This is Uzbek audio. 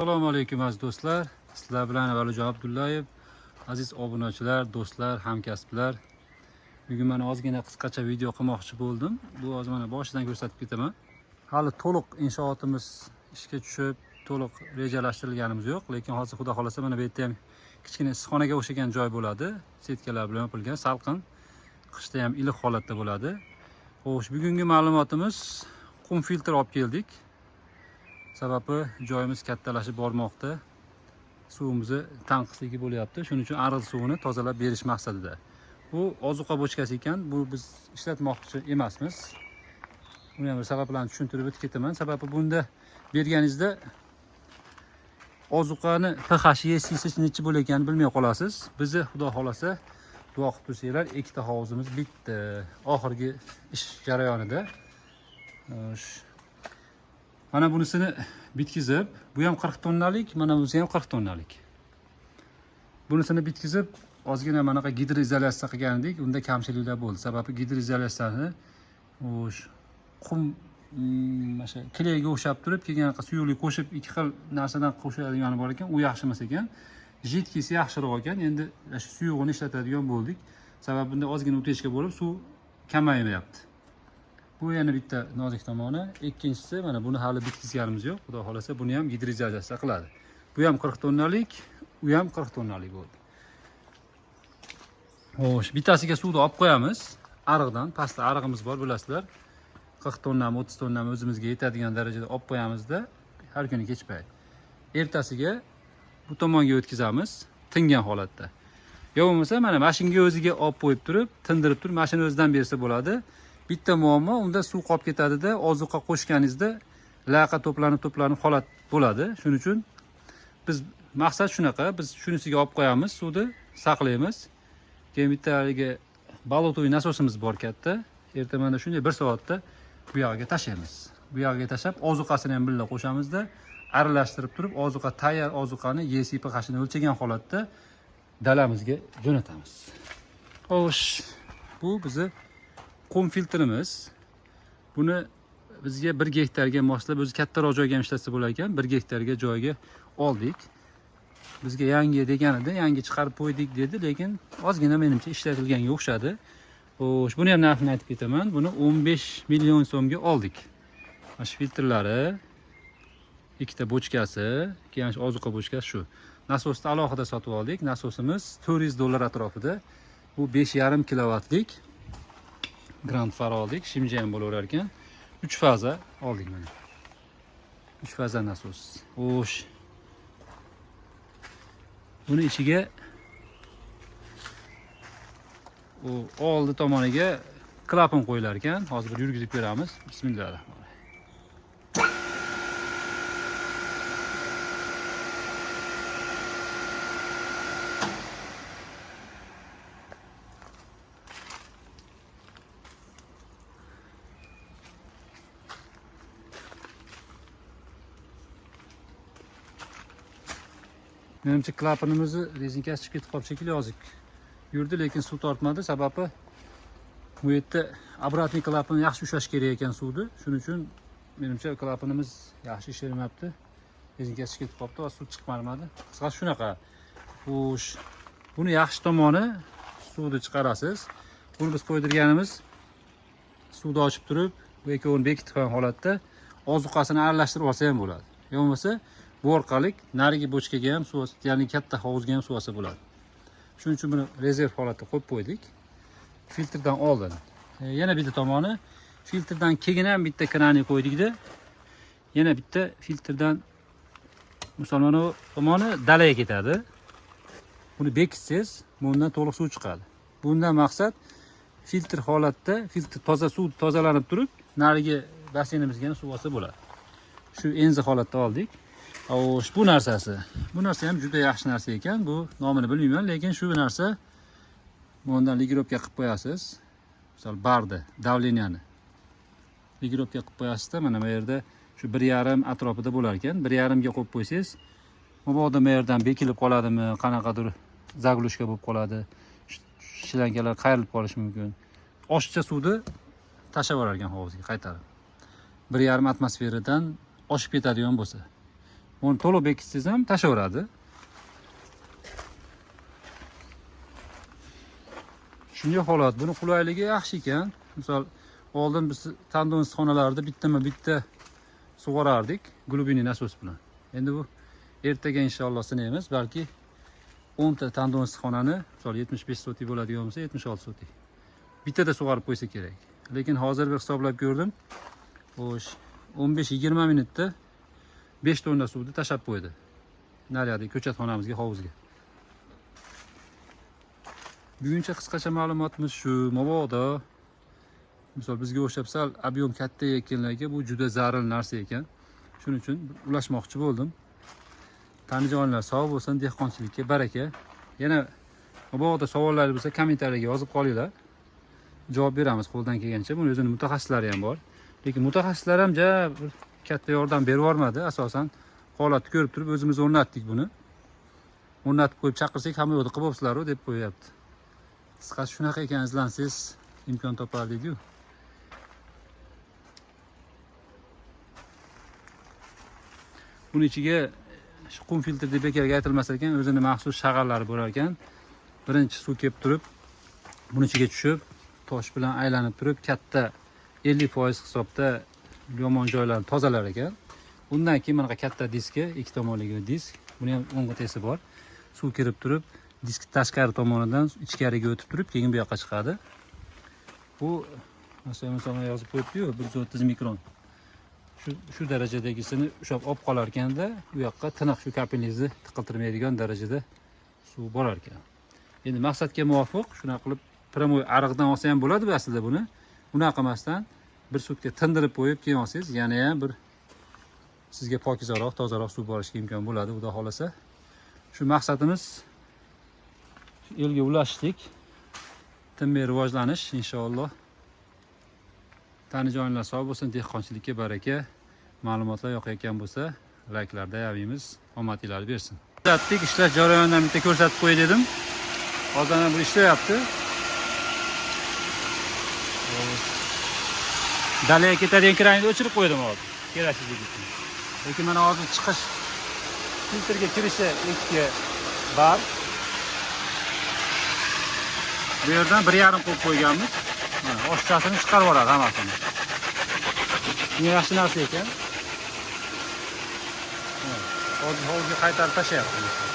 Assalomu alaykum aziz do'stlar. Sizlar bilan Valijon Abdullayev. Aziz obunachilar, do'stlar, hamkasblar. Bugun men ozgina qisqacha video qilmoqchi bo'ldim. Bu hozir mana boshidan ko'rsatib ketaman. Hali to'liq inshootimiz ishga tushib, to'liq rejalashtirilganimiz yo'q, lekin hozir xudo xolasa mana bu yerda ham kichkina issiqxonaga o'xshagan joy bo'ladi. Setkalar bilan yopilgan, salqin, qishda ham iliq holatda bo'ladi. Xo'sh, bugungi ma'lumotimiz qum filtr olib keldik. Sababi joyimiz kattalashib bormoqda. Suvimizni tanqisligi bo'lyapti. Shuning uchun ariq suvini tozalab berish maqsadida. Bu ozuqa bochkasi ekan. Bu biz ishlatmoqchi emasmiz. Buni ham sabablarini tushuntirib o'tib ketaman. Sababi bunda berganingizda ozuqani pH yesisi necha bo'lar ekanini bilmay qolasiz. Bizni xudo xolasa duo qilib tursanglar, ikkita hovuzimiz bitdi. Oxirgi ish jarayonida. Mana bunisini bitkizib, bu ham 40 tonnalik, mana bunisi ham 40 tonnalik. Bunisini bitkizib, ozgina mana bunaqa gidroizolyatsiya qilgan edik, unda kamchiliklar bo'ldi. Sababi gidroizolyatsiyani qum mana klayga o'xshab turib, keyin suyuqlik qo'shib ikki xil narsadan qo'shadigan bor ekan, u yaxshi emas ekan. Jidkisi yaxshiroq ekan. Endi shu suyuqni ishlatadigan bo'ldik. Sababi bunda ozgina o'techka bo'lib, suv kamaymayapti. Bu yana bitta nozik tomoni. Ikkinchisi mana buni hali bitkizganimiz yo'q. Xudo xolasa buni ham gidroizolyatsiya qiladi. Bu ham 40 tonnalik, u ham 40 tonnalik bo'ldi. Xo'sh, bittasiga suvni olib qo'yamiz. Ariqdan, pastda arig'imiz bor, bilasizlar. 40 tonnami, 30 tonnami o'zimizga yetadigan darajada olib qo'yamizda, har kuni kech payt. Ertasiga bu tomonga o'tkazamiz, tingan holatda. Yo bo'lmasa mana mashinaga o'ziga olib qo'yib turib, tindirib turib, mashina o'zidan bersa bo'ladi. Bitta muammo, unda suv qolib ketadi-da, ozuqa qo'shganingizda laqa to'planib holat bo'ladi. Shuning uchun biz maqsad shunaqa, biz shunisiga olib qo'yamiz, suvni saqlaymiz. Keyin bittaliga balotoviy nasosimiz bor katta. Ertamanda shunday 1 soatda bu yoqqa tashlaymiz. Bu yoqqa tashlab, ozuqasini ham birga qo'shamizda, aralashtirib turib, ozuqa tayyor ozuqani yesi pH'ini o'lchagan holatda dalamizga jo'natamiz. Xo'sh, bu bizni qum filtrimiz. Buni bizga 1 gektarga moslab, o'zi kattaroq joyga ham ishlatsa bo'lar ekan, 1 gektarga joyga oldik. Bizga yangi deganida, yangi chiqarib qo'ydik dedi, lekin ozgina menimcha ishlatilganga o'xshadi. Xo'sh, buni ham narxini aytib ketaman. Buni 15 million so'mga oldik. Mana shu filtrlari, ikkita bochkasi, keyin ozuqa bochkasi shu. Nasosni alohida sotib oldik. Nasosimiz $400 atrofida. Bu 5,5 kilovatlik Grand Far oldik. Shimja ham bo'laverar ekan. 3 faza oldik mana. 3 faza nasos. Xo'sh. Buni ichiga oldi tomoniga klapan qo'yilar ekan. Hozir bir yurgizib beramiz. Bismillahirrohmanirrohim. Menimcha klapanimizni rezinkasi chiqib ketib qolib shekilli hozir yurdi, lekin suv tortmadi. Sababi bu yerda obratniy klapan yaxshi ushlash kerak ekan suvni. Shuning uchun menimcha klapanimiz yaxshi ishlamayapti. Rezinkasi chiqib ketib qolibdi, va suv chiqmadi. Qisqasi shunaqa. Xo'sh, buni yaxshi tomoni suvni chiqarasiz. Buni biz qo'ydirganimiz suvni ochib turib, bu ikkovini bekitgan holatda ozuqasini aralashtirib olsa ham bo'ladi. Yo bo'lmasa bu orqali narigi bochkaga ham suv, ya'ni katta hovuzga ham suv olsa bo'ladi. Shuning uchun buni rezerv holatda qo'yib qo'ydik. Filtrdan oldin. Yana bitta tomoni, filtrdan keyin ham bitta kranni qo'ydikda. Yana bitta filtrdan musulmon tomoni dalaga ketadi. Buni bekitsiz, bundan to'liq suv chiqadi. Bundan maqsad filtr holatda, filtr toza suv tozalanib turib, narigi basseynimizga ham suv olsa bo'ladi. Shu enzi holatda oldik. Xo'sh, bu narsasi. Bu narsa ham juda yaxshi narsa ekan. Bu nomini bilmayman, lekin shu narsa bundan ligirovka qilib qo'yasiz. Misol barda davleniyani ligirovka qilib qo'yasizda, mana bu yerda shu 1,5 atrofida bo'lar ekan. 1,5 ga qo'yib qo'ysangiz, mabodo bu yerdan bekilib qoladimi, qanaqadir zaglushka bo'lib qoladi. Shilankalar qayrilib qolishi mumkin. Oshiqcha suvni tashlab yuborar ekan hovuzga qaytarib. 1,5 atmosferadan oshib ketadigan bo'lsa. Onu to'liq bekitsangiz ham tashaveradi. Shunday holat. Buni qulayligi yaxshi ekan. Misol, oldin biz tandon issiqxonalarida bittama-bitta sug'orardik glubinniy nasos bilan. Endi bu ertaga inshaalloh sinaymiz. Balki 10 ta tandon issiqxonani, misol 75 sotik bo'ladigan bo'lsa, 76 sotik. Bittada sug'orib qo'ysa kerak. Lekin hozir bir hisoblab ko'rdim. Xo'sh, 15-20 minutda 5 tonna suvni tashab qo'ydi. Naryoqdagi ko'chatxonamizga, hovuzga. Buguncha qisqacha ma'lumotimiz shu. Mabodo misol bizga o'xshab sal ob'yom katta ekinlarga bu juda zarur narsa ekan. Shuning uchun ulashmoqchi bo'ldim. Tanijonlar sog' bo'lsin, dehqonchilikka baraka. Yana mabodo savollar bo'lsa kommentariyaga yozib qolinglar. Javob beramiz qo'ldan kelgancha. Buni o'zining mutaxassislari ham bor. Lekin mutaxassislar ham bir katta yordam berib yormadi. Asosan holatni ko'rib turib o'zimiz o'rnatdik buni. O'rnatib qo'yib chaqirsak, hamma yo'lda qilib bo'lsizlar-ku deb qo'yapti. Qisqasi shunaqa ekan, izlansangiz imkon topardik-ku. Buning ichiga qum filtr deb bekarga aytilmas ekan, o'zining maxsus shag'allari bo'lar ekan. Birinchi suv kelib turib, buning ichiga tushib, tosh bilan aylanib turib, katta 50% hisobda yomon joylarni tozalar ekan. Undan keyin mana katta diskka, ikki tomonligi disk, buni ham o'ng'itasi bor. Suv kirib turib, disk tashqari tomonidan ichkariga o'tib turib, keyin bu yoqqa chiqadi. Bu masalan yozib qo'yibdi-yu, 130 mikron. Shu darajadagisini ushlab olib qolar ekanda, bu yoqqa tiniq shu kapilingizni tiqiltirmaydigan darajada suv borar ekan. Endi maqsadga muvofiq shunaqa qilib primoy ariqdan olsa ham bo'ladi bu aslida buni. Bunaqa qilmasdan bir sutka tindirib qo'yib keyin olsangiz, yana ham bir sizga pokizroq, tozaroq suv borishga imkon bo'ladi, xudo xolasa. Shu maqsadimiz elga ulashdik. Tinmay rivojlanish inshaalloh. Tanijonlar sog' bo'lsin, dehqonchilikka baraka. Ma'lumotlar yoqayotgan bo'lsa, layklarda yavimiz, omadinglar bersin. Ko'rsatdik, ishlash jarayonidan bitta ko'rsatib qo'y dedim. Hozir bu ishlayapti. Dalaga ketadigan kranni o'chirib qo'ydim hozir. Keraksizligi uchun. Lekin mana hozir chiqish filtrga kirishi ikki bar. Bu yerdan 1,5 qo'yib qo'yganmiz. Mana oshchasini chiqarib yuboradi hammasini. Bu yaxshi narsa ekan. Hozir qaytarib tashlayapti.